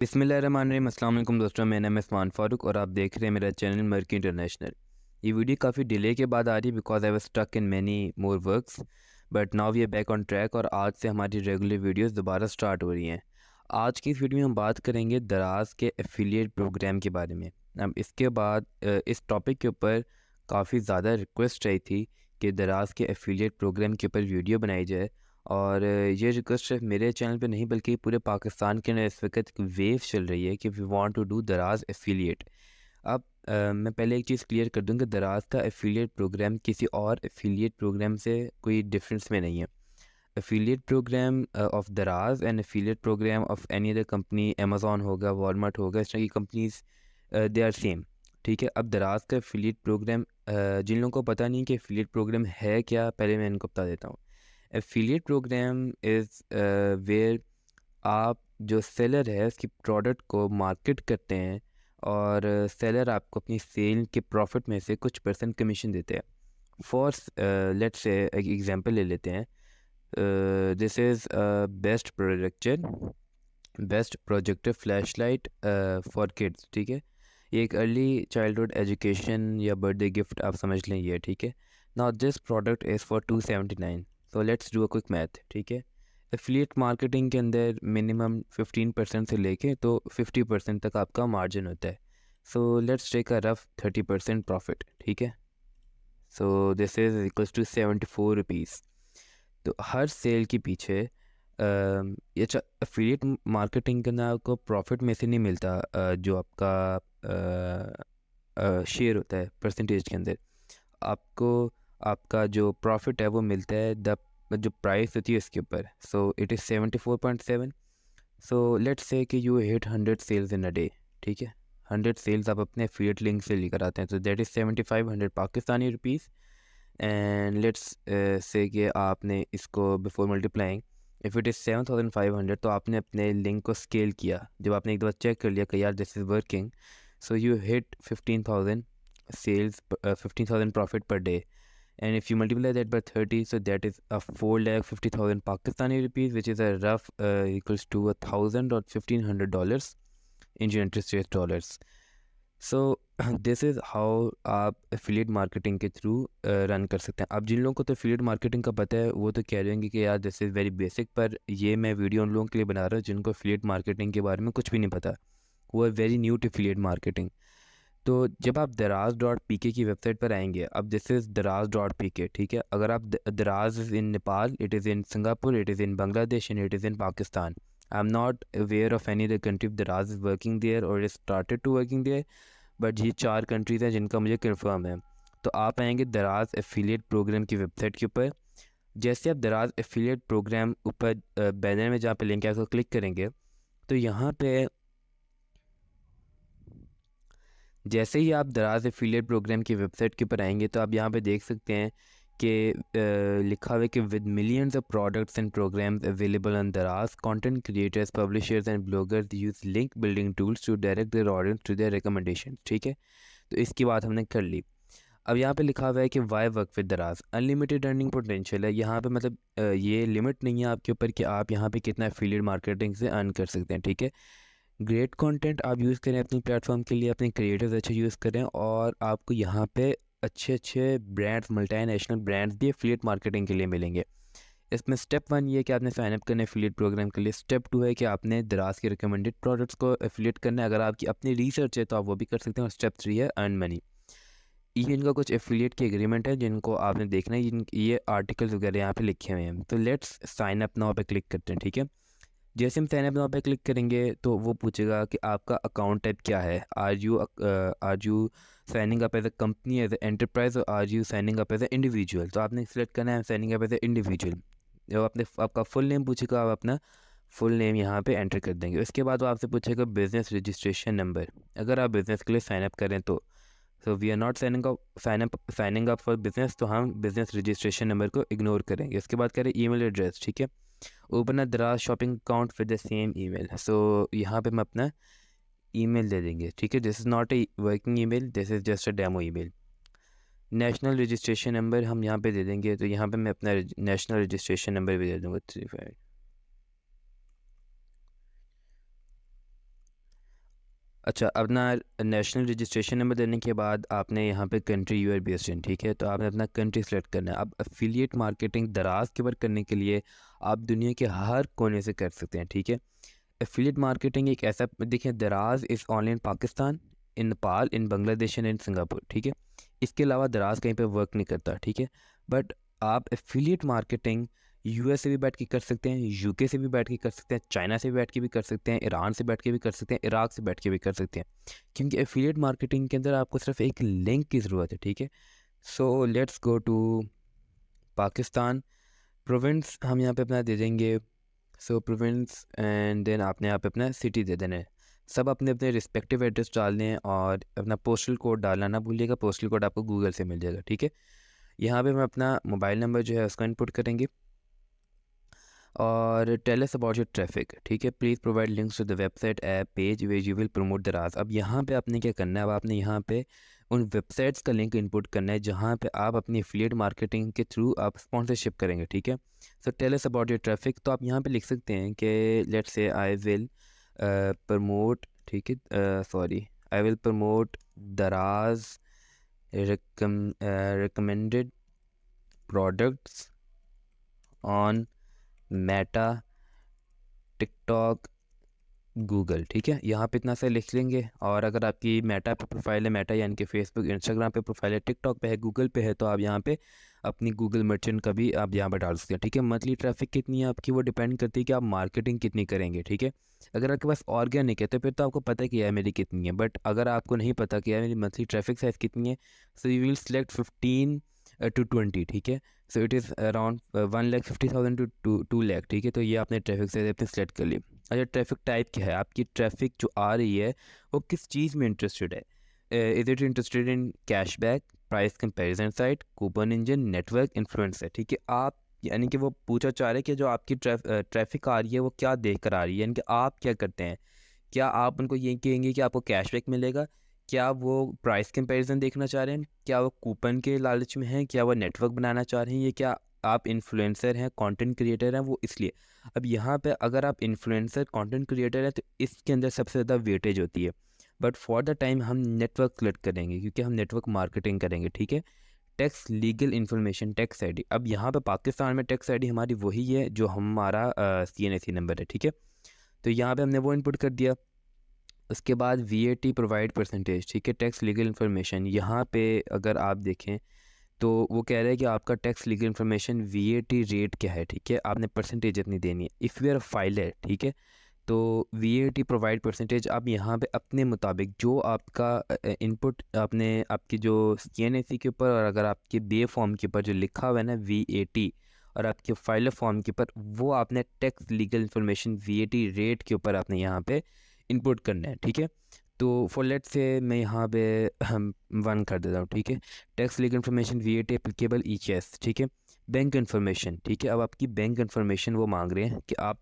बिस्मिल्लाहिर्रहमानिर्रहीम। अस्सलाम वालेकुम दोस्तों, मेरा नाम है उस्मान फ़ारूक और आप देख रहे हैं मेरा चैनल मर्की इंटरनेशनल। ये वीडियो काफ़ी डिले के बाद आ रही है because I was stuck in many more works, but now we are back on track और आज से हमारी रेगुलर वीडियोस दोबारा स्टार्ट हो रही हैं। आज की इस वीडियो में हम बात करेंगे दराज के एफिलिएट प्रोग्राम के बारे में। अब इसके बाद इस टॉपिक के ऊपर काफ़ी ज़्यादा रिक्वेस्ट आई थी कि दराज के एफिलिएट प्रोग्राम के ऊपर वीडियो बनाई जाए, और ये रिक्वेस्ट सिर्फ मेरे चैनल पे नहीं बल्कि पूरे पाकिस्तान के अंदर इस वक्त एक वेव चल रही है कि वी वांट टू डू दराज एफिलिएट। अब मैं पहले एक चीज़ क्लियर कर दूं कि दराज का एफिलिएट प्रोग्राम किसी और एफिलिएट प्रोग्राम से कोई डिफरेंस में नहीं है। Affiliate program of Daraz and affiliate program of any other company, Amazon होगा, वॉलमार्ट होगा, इस तरह की कंपनीज दे आर सेम। ठीक है। अब दराज का एफिलिएट प्रोग्राम, जिन लोगों को पता नहीं कि एफिलिएट प्रोग्राम है क्या, पहले मैं इनको बता देता हूँ। एफिलिएट प्रोग्राम इज़ वेयर आप जो सेलर है उसकी प्रोडक्ट को मार्केट करते हैं और सेलर आपको अपनी सेल के प्रॉफिट में से कुछ परसेंट कमीशन देते हैं। फॉर लेट्स से एक एग्जांपल ले लेते हैं। This is best projector flash light for kids. ठीक है। ये एक अर्ली चाइल्डहुड एजुकेशन या बर्थडे गिफ्ट आप समझ लें ये। ठीक है। Now this product is for 279। So let's do a quick math. ठीक है। एफिलिएट मार्केटिंग के अंदर मिनिमम 15% से लेके तो 50% तक आपका मार्जिन होता है। So let's take a rough 30% profit. ठीक है। So this is equals to 74 rupees. तो हर सेल के पीछे ये एफिलिएट मार्केटिंग के अंदर आपको प्रॉफिट में से नहीं मिलता, जो आपका शेयर होता है परसेंटेज के अंदर आपको आपका जो प्रॉफिट है वो मिलता है द जो प्राइस होती है इसके ऊपर। So it is 74.7। So let's say कि you hit 100 sales in a day. ठीक है। 100 सेल्स आप अपने एफिलिएट लिंक से लेकर आते हैं, तो that is 7500 Pakistani rupees. And let's say कि आपने इसको before multiplying if it is 7500, तो आपने अपने लिंक को स्केल किया। जब आपने एक दफ़ा चेक कर लिया कि यार this is working, so you hit 15,000 sales, 15,000 profit per day. And if you multiply that by 30, so that is a 4,50,000 Pakistani rupees, which is a rough equals to $1,000 or $1,500 Indian interest rate dollars. So this is how आप affiliate marketing के through run कर सकते हैं। अब जिन लोगों को तो affiliate marketing का पता है वो तो कह रहे होंगे कि यार दिस इज़ वेरी बेसिक, पर ये मैं वीडियो उन लोगों के लिए बना रहा हूँ जिनको एफिलिएट मार्केटिंग के बारे में कुछ भी नहीं पता। वो है very new to affiliate marketing. तो जब आप दराज.pk की वेबसाइट पर आएंगे, अब दिस इज़ दराज.pk। ठीक है। अगर आप Daraz is in Nepal, it is in Singapore, it is in Bangladesh and it is in Pakistan. I am not aware of any other country Daraz is working there और is started to working there, but ये 4 countries हैं जिनका मुझे confirm है। तो आप आएंगे दराज एफिलिएट प्रोग्राम की वेबसाइट के ऊपर। जैसे आप दराज एफिलिएट प्रोग्राम ऊपर बैनर में जहाँ पे लिंक है उसको क्लिक करेंगे, तो यहाँ पे जैसे ही आप दराज एफिलिएट प्रोग्राम की वेबसाइट के ऊपर आएंगे तो आप यहाँ पे देख सकते हैं कि लिखा हुआ है कि with millions of products and programmes available on Daraz, content creators, publishers and bloggers use link building tools to direct their audience to their recommendation. ठीक है। तो इसकी बात हमने कर ली। अब यहाँ पे लिखा हुआ है कि वाई वर्क विद दराज, अनलिमिटेड अर्निंग पोटेंशियल है। यहाँ पे मतलब ये लिमिट नहीं है आपके ऊपर कि आप यहाँ पे कितना एफिलिएट मार्केटिंग से अर्न कर सकते हैं। ठीक है। ग्रेट कंटेंट आप यूज़ करें अपनी प्लेटफॉर्म के लिए, अपने क्रिएटर्स अच्छे यूज़ करें, और आपको यहाँ पे अच्छे अच्छे ब्रांड्स, मल्टीनेशनल ब्रांड्स भी एफिलिएट मार्केटिंग के लिए मिलेंगे। इसमें स्टेप 1 ये है कि आपने साइन अप करना है एफिलिएट प्रोग्राम के लिए। स्टेप 2 है कि आपने दराज के रिकमेंडेड प्रोडक्ट्स को एफिलिएट करना है। अगर आपकी अपनी रिसर्च है तो आप वो भी कर सकते हैं। और स्टेप 3 है अर्न मनी। ये इनका कुछ एफिलिएट की एग्रीमेंट है जिनको आपने देखना है। ये आर्टिकल्स वगैरह यहाँ पे लिखे हुए हैं। तो लेट्स साइन अप नाउ पे क्लिक करते हैं। ठीक है। जैसे हम साइन अप नाउ पे क्लिक करेंगे तो वो पूछेगा कि आपका अकाउंट टाइप क्या है। Are you signing up as a company, as a enterprise, और are you signing up as a individual. तो आपने सिलेक्ट करना है signing up as a individual. जब आपने आपका फुल नेम पूछेगा, आप अपना फुल नेम यहाँ पे एंटर कर देंगे। उसके बाद वो आपसे पूछेगा बिज़नेस रजिस्ट्रेशन नंबर, अगर आप बिज़नेस के लिए साइन अप करें तो। So we are not signing up for business, तो हम बिज़नेस रजिस्ट्रेशन नंबर को इग्नोर करेंगे। उसके बाद करें ईमेल एड्रेस। ठीक है। Open a Daraz shopping account with the same email. So यहाँ पे हम अपना ईमेल दे देंगे। ठीक है। This is not a working email, this is just a demo email. National registration number हम यहाँ पे दे देंगे, तो यहाँ पे मैं अपना नेशनल रजिस्ट्रेशन नंबर भी दे दूँगा 35। अच्छा, अपना नेशनल रजिस्ट्रेशन नंबर देने के बाद आपने यहाँ पे country you are based in, ठीक है, तो आपने अपना कंट्री सेलेक्ट करना है। अब एफिलिएट मार्केटिंग दराज के ऊपर करने के लिए आप दुनिया के हर कोने से कर सकते हैं, ठीक है। एफिलिएट मार्केटिंग एक ऐसा, देखिए, दराज is only in Pakistan, in Nepal, in Bangladesh and in Singapore, ठीक है। इसके अलावा दराज कहीं पे वर्क नहीं करता, ठीक है। बट आप एफिलिएट मार्केटिंग यूएस से भी बैठ के कर सकते हैं, यूके से भी बैठ के कर सकते हैं, चाइना से भी बैठ के भी कर सकते हैं, ईरान से बैठ के भी कर सकते हैं, इराक से बैठ के भी कर सकते हैं, क्योंकि एफिलिएट मार्केटिंग के अंदर आपको सिर्फ एक लिंक की ज़रूरत है, ठीक है। So let's go to Pakistan. Province हम यहाँ पे अपना दे देंगे, सो प्रोविंस, एंड देन आपने यहाँ पे अपना सिटी दे देना है। सब अपने अपने रिस्पेक्टिव एड्रेस डालने हैं और अपना पोस्टल कोड डालना ना भूलिएगा, पोस्टल कोड आपको गूगल से मिल जाएगा, ठीक है। यहाँ पे हम अपना मोबाइल नंबर जो है उसको इनपुट करेंगे और tell us about your traffic, ठीक है। Please provide links to the website app page where you will promote Daraz. अब यहाँ पे आपने क्या करना है, अब आपने यहाँ पे उन वेबसाइट्स का लिंक इनपुट करना है जहाँ पे आप अपनी एफिलिएट मार्केटिंग के थ्रू आप स्पॉन्सरशिप करेंगे, ठीक है। So tell us about your traffic, तो आप यहाँ पे लिख सकते हैं कि let's say I will promote, ठीक है, सॉरी, आई विल प्रमोट दराज recommended products on Meta, TikTok, Google, ठीक है। यहाँ पे इतना सा लिख लेंगे। और अगर आपकी मेटा पे प्रोफाइल है, मेटा यानी कि फेसबुक, इंस्टाग्राम पे प्रोफाइल है, टिकटॉक पे है, गूगल पे है, तो आप यहाँ पे अपनी गूगल मर्चेंट का भी आप यहाँ पे डाल सकते हैं, ठीक है। मंथली ट्रैफिक कितनी है आपकी, वो डिपेंड करती है कि आप मार्केटिंग कितनी करेंगे, ठीक है। अगर आपके पास ऑर्गेनिक है तो फिर तो आपको पता है कि यार मेरी कितनी है, बट अगर आपको नहीं पता कि यार मेरी मंथली ट्रैफिक साइज कितनी है, so you will select 15 to 20, ठीक है। सो it is around 1,50,000 to 2 lakh, ठीक है। तो ये आपने ट्रैफिक साइज अपने सेलेक्ट कर ली। अच्छा, ट्रैफिक टाइप क्या है आपकी, ट्रैफिक जो आ रही है वो किस चीज़ में इंटरेस्टेड है। Is it interested in cashback, price comparison site, coupon engine, network influencer, ठीक है। आप यानी कि वो पूछा चाह रहे हैं कि जो आपकी ट्रैफिक आ रही है वो क्या देख कर आ रही है, यानी कि आप क्या करते हैं। क्या आप उनको ये कहेंगे कि आपको कैशबैक मिलेगा, क्या वो प्राइस कंपैरिजन देखना चाह रहे हैं, क्या वो कूपन के लालच में हैं, क्या वो नेटवर्क बनाना चाह रहे हैं, ये क्या आप इन्फ्लुएंसर हैं, कंटेंट क्रिएटर हैं, वो इसलिए। अब यहाँ पे अगर आप इन्फ्लुएंसर कंटेंट क्रिएटर हैं तो इसके अंदर सबसे ज़्यादा वेटेज होती है, बट फॉर द टाइम हम नेटवर्क सेलेक्ट करेंगे क्योंकि हम नेटवर्क मार्केटिंग करेंगे, ठीक है। Tax legal information, tax ID, अब यहाँ पे पाकिस्तान में टैक्स आईडी हमारी वही है जो हमारा CNAC नंबर है, ठीक है। तो यहाँ पे हमने वो इनपुट कर दिया। उसके बाद VAT प्रोवाइड परसेंटेज, ठीक है, टैक्स लीगल इन्फॉर्मेशन। यहाँ पे अगर आप देखें तो वो कह रहा है कि आपका tax legal information VAT rate क्या है, ठीक है, आपने परसेंटेज इतनी देनी है। इफ़ यू आर फाइलर, ठीक है, तो VAT प्रोवाइड परसेंटेज आप यहाँ पे अपने मुताबिक जो आपका इनपुट आपने आपकी जो CNAC के ऊपर और अगर आपके बे फॉर्म के ऊपर जो लिखा हुआ है ना VAT, और आपके फाइलर फॉर्म के ऊपर वो आपने tax legal information VAT rate के ऊपर आपने यहाँ पे इनपुट करना है, ठीक है। तो फॉर लेट से मैं यहाँ पे हम 1 कर देता हूँ, ठीक है। Tax legal information VAT applicable EHS, ठीक है। बैंक इन्फॉर्मेशन, ठीक है, अब आपकी बैंक इन्फॉर्मेशन वो मांग रहे हैं कि आप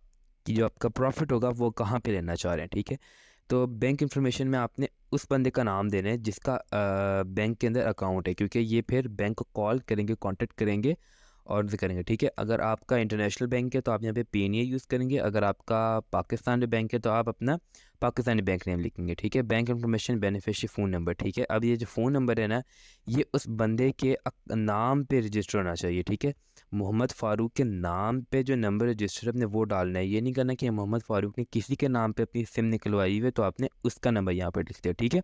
कि जो आपका प्रॉफिट होगा वो कहाँ पे लेना चाह रहे हैं, ठीक है। तो बैंक इन्फॉर्मेशन में आपने उस बंदे का नाम देना है जिसका बैंक के अंदर अकाउंट है, क्योंकि ये फिर बैंक को कॉल करेंगे, कांटेक्ट करेंगे और भी करेंगे, ठीक है। अगर आपका इंटरनेशनल बैंक है तो आप यहाँ पे PNA यूज़ करेंगे, अगर आपका पाकिस्तान में बैंक है तो आप अपना पाकिस्तानी बैंक नेम लिखेंगे, ठीक है। Bank information, beneficiary phone number, ठीक है। अब ये जो फ़ोन नंबर है ना, ये उस बंदे के नाम पे रजिस्टर होना चाहिए, ठीक है। मोहम्मद फ़ारूक के नाम पे जो नंबर रजिस्टर अपने वो डालना है, ये नहीं करना कि मोहम्मद फ़ारूक ने किसी के नाम पे अपनी सिम निकलवाई हुई है तो आपने उसका नंबर यहाँ पर लिख दिया, ठीक है।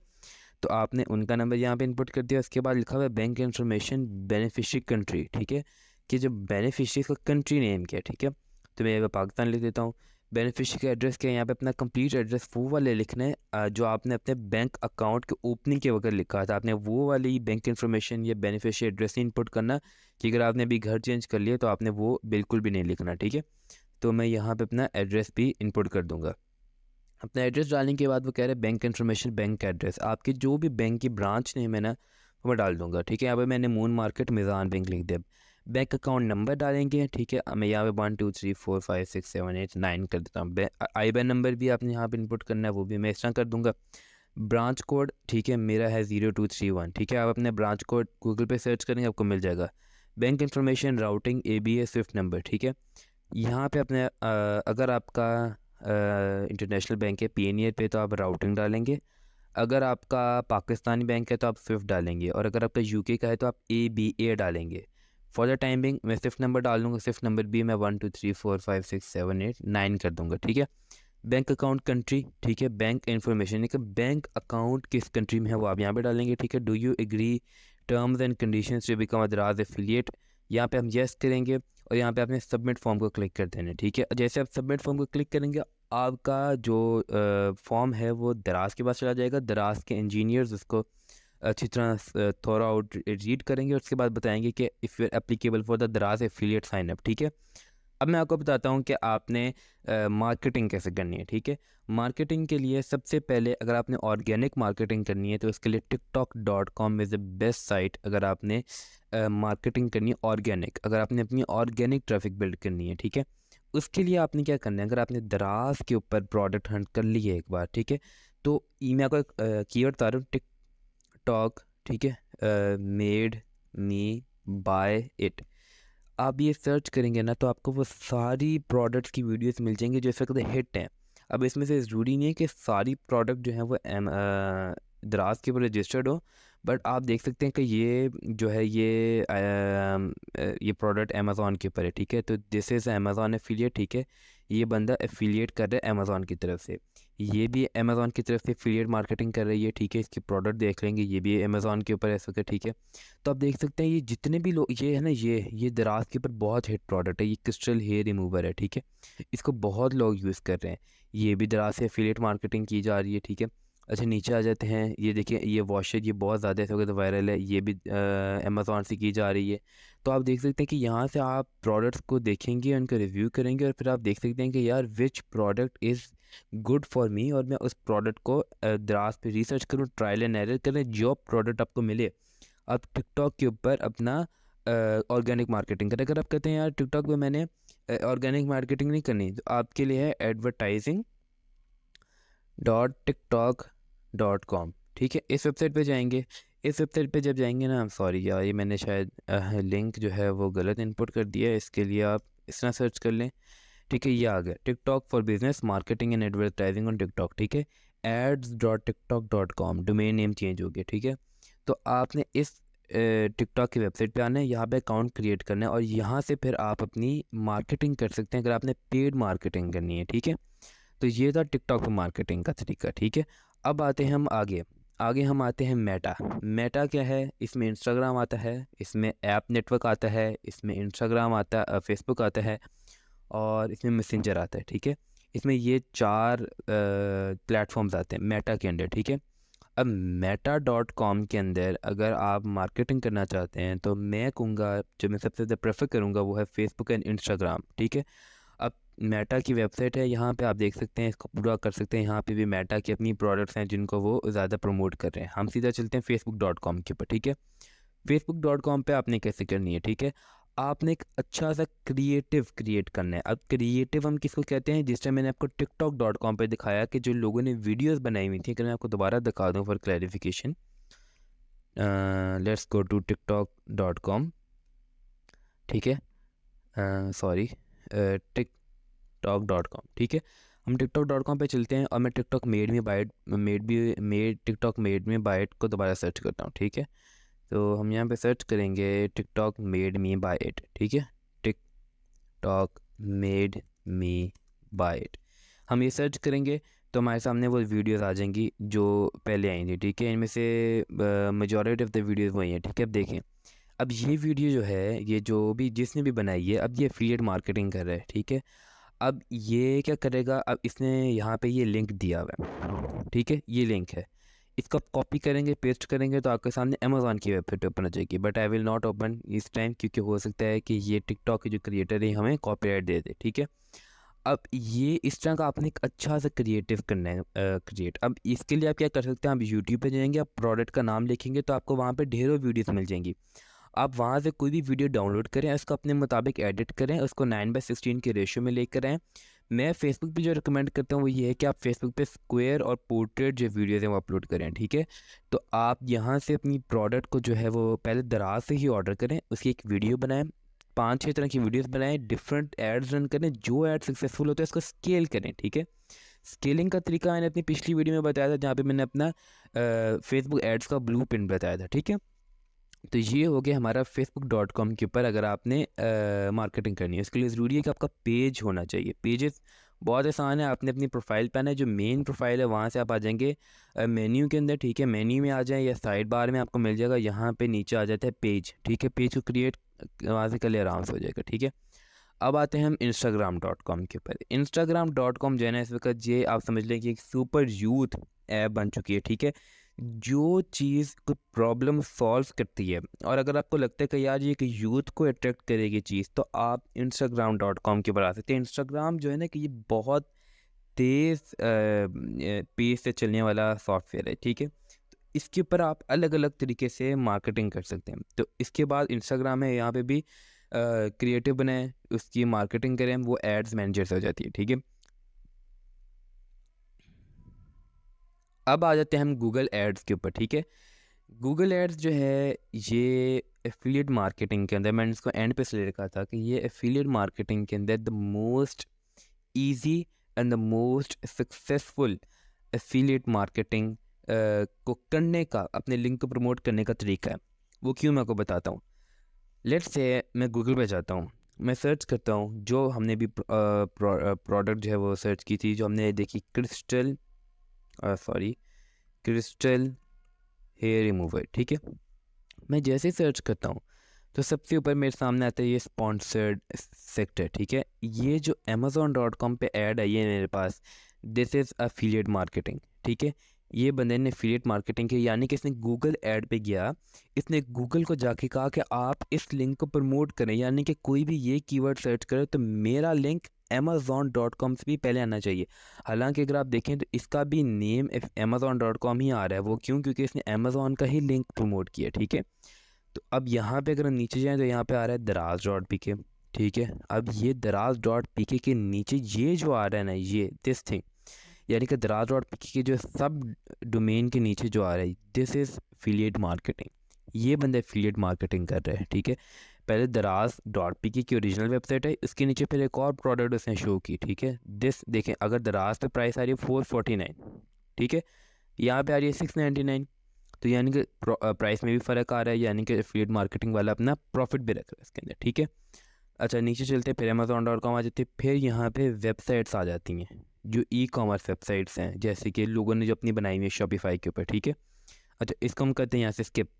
तो आपने उनका नंबर यहाँ पे इनपुट कर दिया। उसके बाद लिखा हुआ है बैंक इन्फॉर्मेशन बेनिफिशियरी कंट्री, ठीक है, कि जो बेनिफिशियरी का कंट्री नेम क्या है, ठीक है। तो मैं यहाँ पे पाकिस्तान लिख देता हूँ। बेनिफिशियरी का एड्रेस क्या है, यहाँ पे अपना कंप्लीट एड्रेस वो वाले लिखना है जो आपने अपने बैंक अकाउंट के ओपनिंग के वक्त लिखा था, आपने वो वाली बैंक इन्फॉर्मेशन या बेनिफिशियरी एड्रेस नहीं इनपुट करना कि अगर आपने अभी घर चेंज कर लिया तो आपने वो बिल्कुल भी नहीं लिखना, ठीक है। तो मैं यहाँ पे अपना एड्रेस भी इनपुट कर दूँगा। अपना एड्रेस डालने के बाद वो कह रहे हैं बैंक इन्फॉर्मेशन, बैंक एड्रेस, आपके जो भी बैंक की ब्रांच नेम है ना वो मैं डाल दूंगा, ठीक है। यहाँ पे मैंने मून मार्केट मिज़ान बैंक लिख दिया। बैंक अकाउंट नंबर डालेंगे, ठीक है, मैं यहाँ पे 1 2 3 4 5 6 7 8 9 कर देता हूँ। IBAN नंबर भी आपने यहाँ पे इनपुट करना है, वो भी मैं इस तरह कर दूंगा। ब्रांच कोड, ठीक है, मेरा है 0231, ठीक है। आप अपने ब्रांच कोड गूगल पे सर्च करेंगे आपको मिल जाएगा। Bank information, routing, ABA Swift number, ठीक है। यहाँ पे अपने अगर आपका इंटरनेशनल बैंक है PNA पे तो आप राउटिंग डालेंगे, अगर आपका पाकिस्तानी बैंक है तो आप स्विफ्ट डालेंगे, और अगर आपका यूके का है तो आप ABA डालेंगे। फॉर द टाइम बिंग मैं स्विफ्ट नंबर डाल दूँगा। स्विफ्ट नंबर भी मैं 1 2 3 4 5 6 7 8 9 कर दूँगा, ठीक है। बैंक अकाउंट कंट्री, ठीक है। बैंक इन्फॉर्मेशन, कि बैंक अकाउंट किस कंट्री में है वो आप यहाँ पे डालेंगे, ठीक है। Do you agree terms and conditions to become a Daraz affiliate, यहाँ पे हम येस करेंगे और यहाँ पे आपने सबमिट फॉर्म को क्लिक कर देना है, ठीक है। जैसे आप सबमिट फॉर्म को क्लिक करेंगे, आपका जो फॉर्म है वो दराज के पास चला जाएगा। दराज के इंजीनियर्स उसको अच्छी तरह थोड़ा आउट रीड करेंगे और उसके बाद बताएंगे कि if you are applicable for the Daraz affiliate sign up, ठीक है। अब मैं आपको बताता हूँ कि आपने मार्केटिंग कैसे करनी है, ठीक है। मार्केटिंग के लिए सबसे पहले अगर आपने ऑर्गेनिक मार्केटिंग करनी है तो उसके लिए tiktok.com is the best site. अगर आपने मार्केटिंग करनी है ऑर्गेनिक, अगर आपने अपनी ऑर्गेनिक ट्रैफिक बिल्ड करनी है, ठीक है, उसके लिए आपने क्या करना है। अगर आपने दराज के ऊपर प्रोडक्ट हंट कर ली है एक बार, ठीक है, तो मैं आपको एक कीवर्ड बता रहा हूँ, टिकटॉक, ठीक है, मेड मी बाय इट। आप ये सर्च करेंगे ना तो आपको वो सारी प्रोडक्ट्स की वीडियोस मिल जाएंगी जो इस वक्त हिट हैं। अब इसमें से ज़रूरी नहीं है कि सारी प्रोडक्ट जो हैं वो दराज के ऊपर रजिस्टर्ड हो, बट आप देख सकते हैं कि ये जो है ये प्रोडक्ट अमेज़ॉन के ऊपर है, ठीक है। तो दिस इज़ अमेज़ॉन एफिलिएट, ठीक है। ये बंदा एफिलिएट कर रहा है अमेज़ॉन की तरफ से, ये भी अमेज़ॉन की तरफ से एफिलिएट मार्केटिंग कर रही है, ठीक है। इसके प्रोडक्ट देख लेंगे, ये भी अमेज़ॉन के ऊपर है इस वक्त, ठीक है। तो आप देख सकते हैं ये जितने भी लोग, ये है ना, ये दराज के ऊपर बहुत हिट प्रोडक्ट है, ये क्रिस्टल हेयर रिमूवर है, ठीक है। इसको बहुत लोग यूज़ कर रहे हैं, ये भी दराज से एफिलिएट मार्केटिंग की जा रही है, ठीक है। अच्छा नीचे आ जाते हैं, ये देखिए ये वॉशर, ये बहुत ज़्यादा इस वक्त वायरल है, ये भी अमेज़ॉन से की जा रही है। तो आप देख सकते हैं कि यहाँ से आप प्रोडक्ट्स को देखेंगे, उनका रिव्यू करेंगे और फिर आप देख सकते हैं कि यार which product is good for me, और मैं उस प्रोडक्ट को दराज पे रिसर्च करूँ, ट्रायल एंड एरर करें, जो प्रोडक्ट आपको मिले आप टिकटॉक के ऊपर अपना ऑर्गेनिक मार्केटिंग करें। अगर आप कहते हैं यार टिकटॉक पे मैंने ऑर्गेनिक मार्केटिंग नहीं करनी, तो आपके लिए है advertising.tiktok.com, ठीक है। इस वेबसाइट पे जाएंगे, इस वेबसाइट पे जब जाएंगे ना, सॉरी यार ये मैंने शायद लिंक जो है वो गलत इनपुट कर दिया है, इसके लिए आप इस तरह सर्च कर लें, ठीक है। ये आ गया TikTok for business marketing and advertising on TikTok, ठीक है। ads.tiktok.com डोमेन नेम चेंज हो गया, ठीक है। तो आपने इस टिकटॉक की वेबसाइट पे आना है, यहाँ पे अकाउंट क्रिएट करना है और यहाँ से फिर आप अपनी मार्केटिंग कर सकते हैं अगर आपने पेड मार्केटिंग करनी है, ठीक है। तो ये था टिकटॉक पे मार्केटिंग का तरीका, ठीक है। अब आते हैं हम आगे, हम आते हैं मेटा। मेटा क्या है, इसमें इंस्टाग्राम आता है, इसमें ऐप नेटवर्क आता है, इसमें इंस्टाग्राम आता है, फेसबुक आता है और इसमें मैसेंजर आता है, ठीक है। इसमें ये 4 प्लेटफॉर्म्स आते हैं मेटा के अंदर, ठीक है। अब meta.com के अंदर अगर आप मार्केटिंग करना चाहते हैं तो मैं कहूँगा जो मैं सबसे ज़्यादा प्रेफर करूँगा वो है फेसबुक एंड इंस्टाग्राम, ठीक है। अब मेटा की वेबसाइट है, यहाँ पे आप देख सकते हैं, इसको पूरा कर सकते हैं। यहाँ पे भी मेटा की अपनी प्रोडक्ट्स हैं जिनको वो ज़्यादा प्रमोट कर रहे हैं। हम सीधा चलते हैं facebook.com के ऊपर, ठीक है। facebook.com पे आपने कैसे करनी है, ठीक है। आपने एक अच्छा सा क्रिएटिव क्रिएट करना है। अब क्रिएटिव हम किसको कहते हैं, जिस टाइम मैंने आपको tiktok.com पे दिखाया कि जो लोगों ने वीडियोस बनाई हुई थी, अगर मैं आपको दोबारा दिखा दूँ for clarification, let's go to tiktok.com, ठीक है, सॉरी tiktok.com, ठीक है। हम tiktok.com पे चलते हैं और मैं टिकटॉक मेड मी बाइट को दोबारा सर्च करता हूँ, ठीक है। तो हम यहाँ पे सर्च करेंगे TikTok made me buy it, ठीक है। TikTok made me buy it, हम ये सर्च करेंगे तो हमारे सामने वो वीडियोस आ जाएंगी जो पहले आई थी, ठीक है। इनमें से मेजॉरिटी ऑफ द वीडियोस वही हैं, ठीक है। अब देखें, अब ये वीडियो जो है, ये जो भी जिसने भी बनाई है, अब ये एफिलिएट मार्केटिंग कर रहा है, ठीक है। अब ये क्या करेगा, अब इसने यहाँ पे ये लिंक दिया हुआ है, ठीक है, ये लिंक है, इसको आप कॉपी करेंगे, पेस्ट करेंगे तो आपके सामने अमेज़ॉन की वेबसाइट ओपन हो जाएगी। But I will not open इस टाइम, क्योंकि हो सकता है कि ये टिकटॉक के जो क्रिएटर है हमें कॉपीराइट दे दे, ठीक है। अब ये इस तरह का आपने एक अच्छा सा क्रिएटिव करना है क्रिएट। अब इसके लिए आप क्या कर सकते हैं, आप यूट्यूब पे जाएंगे, आप प्रोडक्ट का नाम लिखेंगे तो आपको वहाँ पे ढेरों वीडियोस मिल जाएंगी। आप वहाँ से कोई भी वीडियो डाउनलोड करें, उसको अपने मुताबिक एडिट करें, उसको 9:16 के रेशियो में लेकर आएँ। मैं फेसबुक पे जो रिकमेंड करता हूँ वो ये है कि आप फेसबुक पे स्क्वायर और पोर्ट्रेट जो वीडियोज़ हैं वो अपलोड करें, ठीक है। तो आप यहाँ से अपनी प्रोडक्ट को जो है वो पहले दराज से ही ऑर्डर करें, उसकी एक वीडियो बनाएं, 5-6 तरह की वीडियोस बनाएं, डिफरेंट एड्स रन करें, जो ऐड सक्सेसफुल होते हैं उसको स्केल करें, ठीक है। स्केलिंग का तरीका मैंने अपनी पिछली वीडियो में बताया था, जहाँ पे मैंने अपना फेसबुक एड्स का ब्लूप्रिंट बताया था, ठीक है। तो ये हो गया हमारा facebook.com के ऊपर अगर आपने मार्केटिंग करनी है। इसके लिए ज़रूरी है कि आपका पेज होना चाहिए। पेजेस बहुत आसान है, आपने अपनी प्रोफाइल पे आना है, जो मेन प्रोफाइल है वहाँ से आप आ जाएंगे मेन्यू के अंदर, ठीक है। मेन्यू में आ जाएं या साइड बार में आपको मिल जाएगा, यहाँ पे नीचे आ जाता है पेज, ठीक है। पेज को क्रिएट वहाँ से कर ले, आराम से हो जाएगा, ठीक है। अब आते हैं हम Instagram.com के ऊपर। Instagram.com जो है ना, इस वक्त ये आप समझ लें कि एक सुपर यूथ ऐप बन चुकी है, ठीक है। जो चीज़ को प्रॉब्लम सॉल्व करती है, और अगर आपको लगता है कि यार ये एक यूथ को अट्रैक्ट करेगी चीज़, तो आप Instagram.com के ऊपर आ सकते हैं। इंस्टाग्राम जो है ना कि ये बहुत तेज़ पेस से चलने वाला सॉफ्टवेयर है, ठीक है। तो इसके ऊपर आप अलग अलग तरीके से मार्केटिंग कर सकते हैं। तो इसके बाद इंस्टाग्राम है, यहाँ पे भी क्रिएटिव बनाएं, उसकी मार्केटिंग करें, वो एड्स मैनेजर से हो जाती है, ठीक है। अब आ जाते हैं हम गूगल एड्स के ऊपर, ठीक है। गूगल एड्स जो है ये एफिलिएट मार्केटिंग के अंदर, मैंने इसको एंड पे इसलिए रखा था कि ये एफिलिएट मार्केटिंग के अंदर the most easy and the most successful affiliate marketing को करने का, अपने लिंक को प्रमोट करने का तरीका है। वो क्यों, मैं आपको बताता हूँ। लेट्स से मैं गूगल पे जाता हूँ, मैं सर्च करता हूँ, जो हमने भी प्रोडक्ट जो है वो सर्च की थी, जो हमने देखी क्रिस्टल हेयर रिमूवर, ठीक है। मैं जैसे सर्च करता हूँ तो सबसे ऊपर मेरे सामने आता है ये स्पॉन्सर्ड सेक्टर, ठीक है। ये जो Amazon.com पे ऐड आई है मेरे पास, दिस इज़ अफिलिएट मार्केटिंग, ठीक है। ये बंदे ने एफिलिएट मार्केटिंग की, यानी कि इसने गूगल ऐड पे गया, इसने गूगल को जाके कहा कि आप इस लिंक को प्रमोट करें, यानी कि कोई भी ये कीवर्ड सर्च करे तो मेरा लिंक Amazon.com से भी पहले आना चाहिए। हालांकि अगर आप देखें तो इसका भी नेम Amazon.com ही आ रहा है। वो क्यों? क्योंकि इसने Amazon का ही लिंक प्रमोट किया, ठीक है। तो अब यहाँ पे अगर हम नीचे जाएं तो यहाँ पे आ रहा है दराज.pk, ठीक है। अब ये दराज.pk के नीचे ये जो आ रहा है ना, ये दिस थिंग, यानी कि दराज.pk के जो सब डोमेन के नीचे जो आ रहा है, दिस इज़ एफिलिएट मार्केटिंग। ये बंदे एफिलिएट मार्केटिंग कर रहे हैं, ठीक है। पहले दराज.pk की ओरिजिनल वेबसाइट है, इसके नीचे फिर एक और प्रोडक्ट उसने शो की, ठीक है। दिस देखें, अगर दराज पे प्राइस आ रही है 449, ठीक है, यहाँ पे आ रही है 699, तो यानी कि प्राइस में भी फ़र्क आ रहा है, यानी कि एफिलिएट मार्केटिंग वाला अपना प्रॉफिट भी रख रहा है इसके अंदर, ठीक है। अच्छा, नीचे चलते फिर Amazon.com आ जाते, फिर यहाँ पे वेबसाइट्स आ जाती हैं, जो ई कॉमर्स वेबसाइट्स हैं, जैसे कि लोगों ने जो अपनी बनाई हुई है शॉपिफाई के ऊपर, ठीक है। अच्छा, इसको हम करते हैं यहाँ से स्किप।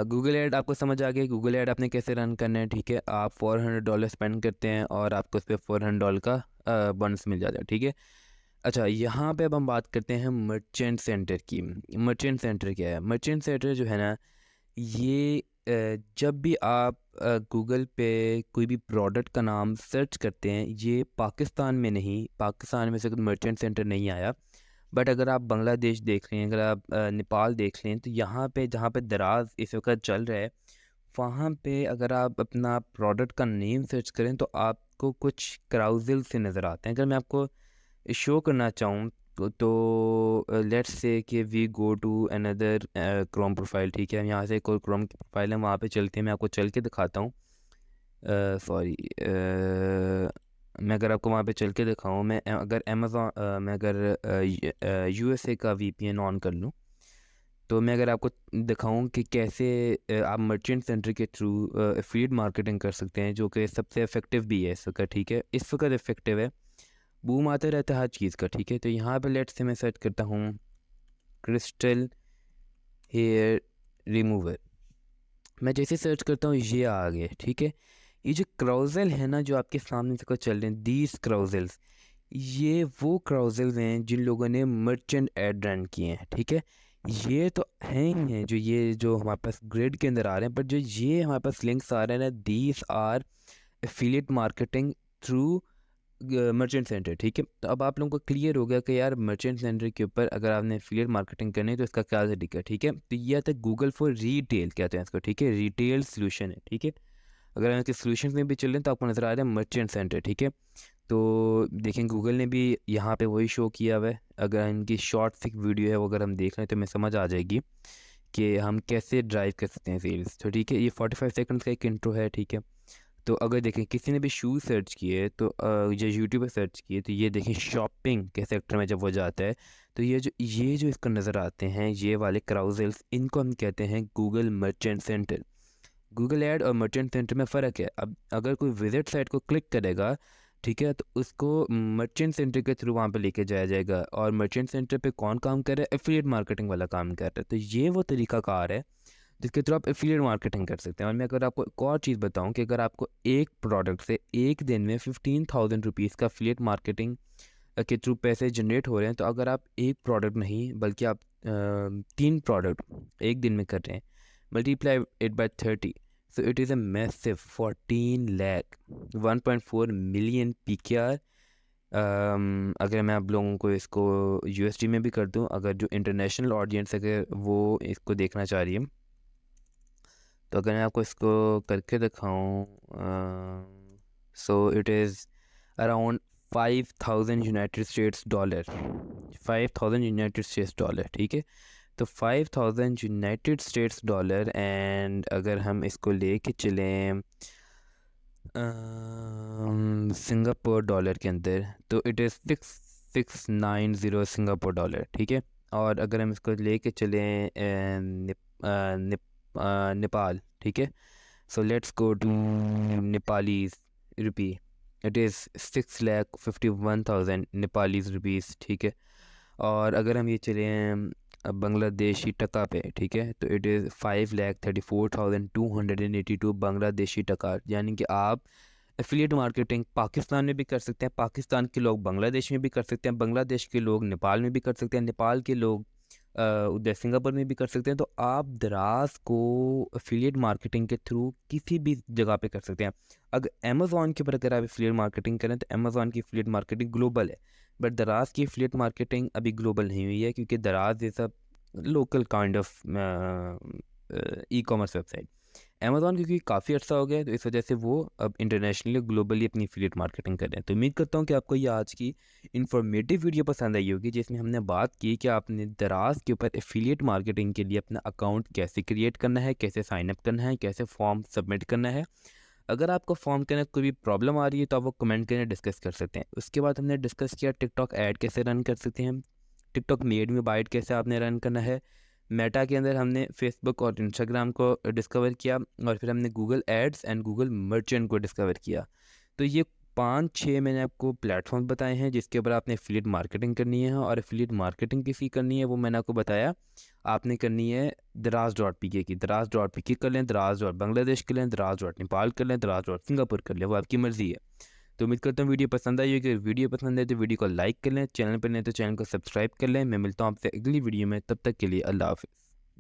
गूगल ऐड आपको समझ आ गया, गूगल ऐड आपने कैसे रन करना है, ठीक है। आप $400 स्पेंड करते हैं और आपको उस पर $400 का बोनस मिल जाता है, ठीक है। अच्छा, यहाँ पे अब हम बात करते हैं मर्चेंट सेंटर की। मर्चेंट सेंटर क्या है? मर्चेंट सेंटर जो है ना, ये जब भी आप गूगल पे कोई भी प्रोडक्ट का नाम सर्च करते हैं, ये पाकिस्तान में नहीं, पाकिस्तान में से कोई मर्चेंट सेंटर नहीं आया, बट अगर आप बांग्लादेश देख लें, अगर आप नेपाल देख लें, तो यहाँ पे जहाँ पे दराज इस वक्त चल रहा है, वहाँ पे अगर आप अपना प्रोडक्ट का नेम सर्च करें तो आपको कुछ क्राउजल से नज़र आते हैं। अगर मैं आपको शो करना चाहूँ तो लेट्स से कि we go to another Chrome profile, ठीक है। यहाँ से कोई क्रोम की प्रोफाइल है, वहाँ पे चलते हैं, मैं आपको चल के दिखाता हूँ। सॉरी, मैं अगर आपको वहाँ पे चल के दिखाऊँ, मैं अगर मैं अगर यूएसए का वीपीएन ऑन कर लूँ, तो मैं अगर आपको दिखाऊं कि कैसे आप मर्चेंट सेंटर के थ्रू एफिलिएट मार्केटिंग कर सकते हैं, जो कि सबसे इफेक्टिव भी है इस वक्त, ठीक है। इस वक्त इफेक्टिव है, बूम आते रहता है हर चीज़ का, ठीक है। तो यहाँ पे लेट्स से मैं सर्च करता हूँ क्रिस्टल हेयर रिमूवर। मैं जैसे सर्च करता हूँ ये आ गए, ठीक है। ये जो क्राउजल है ना, जो आपके सामने से चल रहे हैं, दीज क्राउजल्स, ये वो क्राउजल्स हैं जिन लोगों ने मर्चेंट एड रन किए हैं, ठीक है। ये तो हैं ही हैं, जो ये जो हमारे पास ग्रिड के अंदर आ रहे हैं, बट जो ये हमारे पास लिंक्स आ रहे हैं ना, these are affiliate marketing through merchant centre, ठीक है। तो अब आप लोगों को क्लियर हो गया कि यार मर्चेंट सेंटर के ऊपर अगर आपने एफिलिएट मार्केटिंग करनी है तो इसका क्या तरीका है, ठीक है। तो ये आता है गूगल फॉर रिटेल, कहते हैं इसको, ठीक है। रिटेल सोल्यूशन है, ठीक है। अगर हम इसके सोल्यूशन में भी चल रहे हैं तो आपको नज़र आ रहा है मर्चेंट सेंटर, ठीक है। तो देखें, गूगल ने भी यहाँ पे वही शो किया हुआ है। अगर इनकी शॉर्ट फिक वीडियो है वो अगर हम देख रहे हैं तो हमें समझ आ जाएगी कि हम कैसे ड्राइव कर सकते हैं सेल्स, तो ठीक है। ये 45 सेकंड्स का एक इंट्रो है, ठीक है। तो अगर देखें किसी ने भी शूज़ सर्च किए तो या यूट्यूब पे सर्च किए तो ये देखें शॉपिंग के सेक्टर में जब वो जाता है तो ये जो इसको नज़र आते हैं ये वाले क्राउजल्स, इनको हम कहते हैं Google merchant centre. Google add और मर्चेंट सेंटर में फ़र्क है। अब अगर कोई विजिट साइट को क्लिक करेगा, ठीक है, तो उसको मर्चेंट सेंटर के थ्रू वहाँ पे लेके जाया जाएगा। और मर्चेंट सेंटर पे कौन काम कर रहा है? एफिलिएट मार्केटिंग वाला काम कर रहा है। तो ये वो तरीकाकार है जिसके थ्रू आप एफिलिएट मार्केटिंग कर सकते हैं। और मैं अगर आपको एक और चीज़ बताऊं कि अगर आपको एक प्रोडक्ट से एक दिन में 15,000 रुपीज़ का एफिलिएट मार्केटिंग के थ्रू पैसे जनरेट हो रहे हैं, तो अगर आप एक प्रोडक्ट नहीं बल्कि आप 3 प्रोडक्ट एक दिन में कर रहे हैं, multiply it by 30, so it is a massive 14 lakh 1.4 million PKR। अगर मैं आप लोगों को इसको USD में भी कर दूं, अगर जो इंटरनेशनल ऑडियंस अगर वो इसको देखना चाह रही है, तो अगर मैं आपको इसको करके दिखाऊं, सो it is around 5,000 United states dollar, 5,000 United states dollar, ठीक है। तो 5,000 यूनाइटेड स्टेट्स डॉलर, एंड अगर हम इसको लेके चलें सिंगापुर डॉलर के अंदर, तो इट इज़ 6,690 सिंगापुर डॉलर, ठीक है। और अगर हम इसको लेके चलें नेपाल, ठीक है, so let's go to Nepali rupee, it is 6,51,000 Nepali rupees, ठीक है। और अगर हम ये चलें बांग्लादेशी टका पे, ठीक है, तो इट इज़ 5,34,282 बांग्लादेशी टका। यानी कि आप एफिलिएट मार्केटिंग पाकिस्तान में भी कर सकते हैं, पाकिस्तान के लोग बांग्लादेश में भी कर सकते हैं, बांग्लादेश के लोग नेपाल में भी कर सकते हैं, नेपाल के लोग उधर सिंगापुर में भी कर सकते हैं। तो आप दराज को एफिलिएट मार्केटिंग के थ्रू किसी भी जगह पे कर सकते हैं। अगर अमेज़ॉन के ऊपर अगर आप एफिलिएट मार्केटिंग करें तो अमेज़ॉन की एफिलिएट मार्केटिंग ग्लोबल है, बट दराज की एफिलिएट मार्केटिंग अभी ग्लोबल नहीं हुई है, क्योंकि दराज is a local kind of e commerce website. Amazon क्योंकि काफ़ी अर्सा हो गया है, तो इस वजह से वो अब इंटरनेशनली ग्लोबली अपनी एफिलिएट मार्केटिंग कर रहे हैं। तो उम्मीद करता हूँ कि आपको ये आज की इन्फॉर्मेटिव वीडियो पसंद आई होगी, जिसमें हमने बात की कि आपने दराज के ऊपर एफिलिएट मार्केटिंग के लिए अपना अकाउंट कैसे क्रिएट करना है, कैसे साइनअप करना है, कैसे फॉर्म सबमिट करना है। अगर आपको फॉर्म करने में कोई भी प्रॉब्लम आ रही है तो आप वो कमेंट करके डिस्कस कर सकते हैं। उसके बाद हमने डिस्कस किया टिकटॉक ऐड कैसे रन कर सकते हैं, टिकटॉक मेड में बाइट कैसे आपने रन करना है, मेटा के अंदर हमने फेसबुक और इंस्टाग्राम को डिस्कवर किया, और फिर हमने Google ads and Google merchant को डिस्कवर किया। तो ये 5-6 मैंने आपको प्लेटफॉर्म बताए हैं जिसके ऊपर आपने एफिलिएट मार्केटिंग करनी है। और एफिलिएट मार्केटिंग किसी करनी है वो मैंने आपको बताया, आपने करनी है दराज.pk की, दराज.pk कर लें, दराज डॉट बांग्लादेश कर लें, दराज डॉट नेपाल कर लें, दराज डॉट सिंगापुर कर लें, वो आपकी मर्ज़ी है। तो उम्मीद करता हूँ वीडियो पसंद आई होगी। वीडियो पसंद है तो वीडियो को लाइक कर लें, चैनल पर नहीं तो चैनल को सब्सक्राइब कर लें। मैं मिलता हूँ आपसे अगली वीडियो में, तब तक के लिए अल्लाह हाफ़िज़।